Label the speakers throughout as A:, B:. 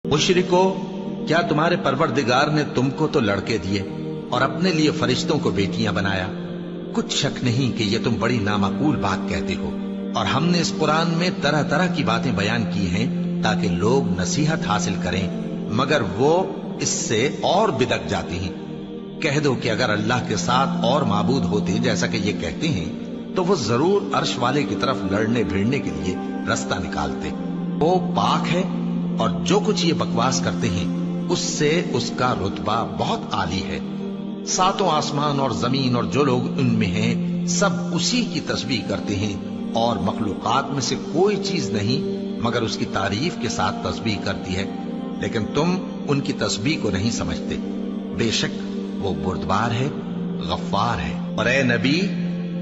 A: मुशरिको, क्या तुम्हारे परवरदिगार ने तुमको तो लड़के दिए और अपने लिए फरिश्तों को बेटियां बनाया? कुछ शक नहीं कि ये तुम बड़ी नामाकूल बात कहते हो, और हमने इस कुरान में तरह तरह की बातें बयान की हैं ताकि लोग नसीहत हासिल करें, मगर वो इससे और बिदक जाते हैं। कह दो कि अगर अल्लाह के साथ और माबूद होते जैसा कि ये कहते हैं, तो वो जरूर अर्श वाले की तरफ लड़ने भिड़ने के लिए रास्ता निकालते। वो पाक है और जो कुछ ये बकवास करते हैं उससे उसका रुतबा बहुत आली है। सातों आसमान और जमीन और जो लोग उनमें हैं सब उसी की तस्बीह करते हैं, और मखलूकात में से कोई चीज नहीं मगर उसकी तारीफ के साथ तस्बीह करती है, लेकिन तुम उनकी तस्बीह को नहीं समझते। बेशक वो बुर्दबार है, गफ्फार है। और ए नबी,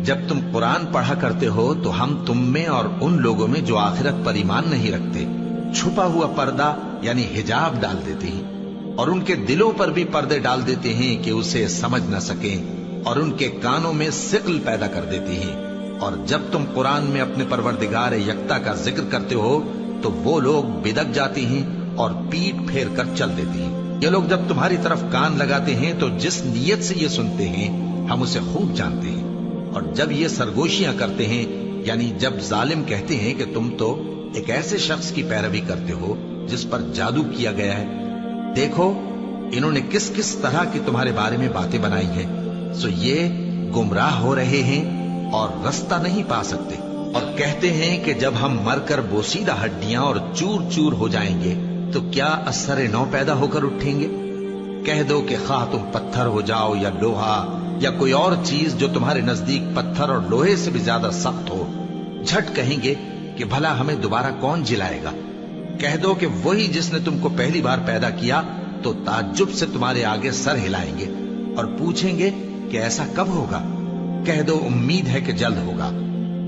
A: जब तुम कुरान पढ़ा करते हो तो हम तुम में और उन लोगों में जो आखिरत पर ईमान नहीं रखते छुपा हुआ पर्दा यानी हिजाब डाल देते हैं, और उनके दिलों पर भी पर्दे डाल देते हैं कि उसे समझ न सकें, और उनके कानों में सिक्ल पैदा कर देते हैं। और जब तुम कुरान में अपने परवरदिगार यकता का जिक्र करते हो तो वो लोग बिदक जाते हैं और पीठ फेर कर चल देते हैं। ये लोग जब तुम्हारी तरफ कान लगाते हैं तो जिस नीयत से ये सुनते हैं हम उसे खूब जानते हैं, और जब ये सरगोशियां करते हैं यानी जब जालिम कहते हैं कि तुम तो एक ऐसे शख्स की पैरवी करते हो जिस पर जादू किया गया है, देखो इन्होंने किस किस तरह की तुम्हारे बारे में बातें बनाई हैं, सो ये गुमराह हो रहे हैं और रास्ता नहीं पा सकते। और कहते हैं कि जब हम मरकर बोसीदा हड्डियां और चूर चूर हो जाएंगे तो क्या असर नौ पैदा होकर उठेंगे? कह दो कि खा तुम पत्थर हो जाओ या लोहा या कोई और चीज जो तुम्हारे नजदीक पत्थर और लोहे से भी ज्यादा सख्त हो, झट कहेंगे कि भला हमें दोबारा कौन जिलाएगा? कह दो कि वही जिसने तुमको पहली बार पैदा किया, तो ताज्जुब से तुम्हारे आगे सर हिलाएंगे और पूछेंगे कि ऐसा कब होगा? कह दो उम्मीद है कि जल्द होगा।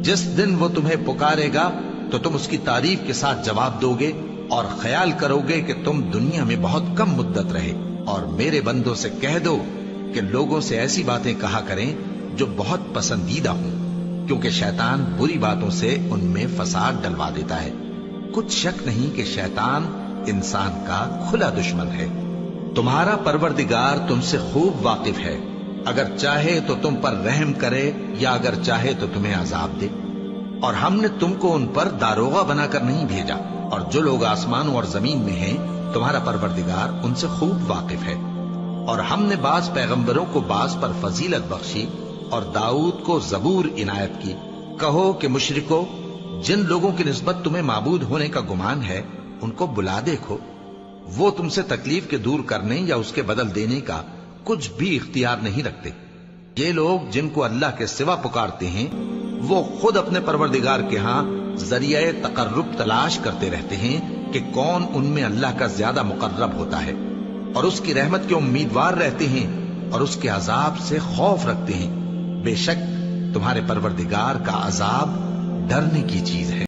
A: जिस दिन वो तुम्हें पुकारेगा तो तुम उसकी तारीफ के साथ जवाब दोगे और ख्याल करोगे कि तुम दुनिया में बहुत कम मुद्दत रहे। और मेरे बंदों से कह दो कि लोगों से ऐसी बातें कहा करें जो बहुत पसंदीदा हों, क्योंकि शैतान बुरी बातों से उनमें फसाद डलवा देता है। कुछ शक नहीं कि शैतान इंसान का खुला दुश्मन है। तुम्हारा परवरदिगार तुमसे खूब वाकिफ है, अगर चाहे तो तुम पर रहम करे या अगर चाहे तो तुम्हें अजाब दे। और हमने तुमको उन पर दारोगा बनाकर नहीं भेजा, और जो लोग आसमानों और जमीन में हैं तुम्हारा परवरदिगार उनसे खूब वाकिफ है। और हमने बाज पैगंबरों को बाज पर फजीलत बख्शी और दाऊद को जबूर इनायत की। कहो कि मुशरिको, जिन लोगों की निस्बत तुम्हें माबूद होने का गुमान है उनको बुला देखो, वो तुमसे तकलीफ के दूर करने या उसके बदल देने का कुछ भी इख्तियार नहीं रखते। ये लोग जिनको अल्लाह के सिवा पुकारते हैं वो खुद अपने परवरदिगार के यहाँ जरिया तकर्रुब तलाश करते रहते हैं कि कौन उनमें अल्लाह का ज्यादा मुकर्रब होता है, और उसकी रहमत के उम्मीदवार रहते हैं और उसके अजाब से खौफ रखते हैं। बेशक तुम्हारे परवरदिगार का अजाब डरने की चीज है।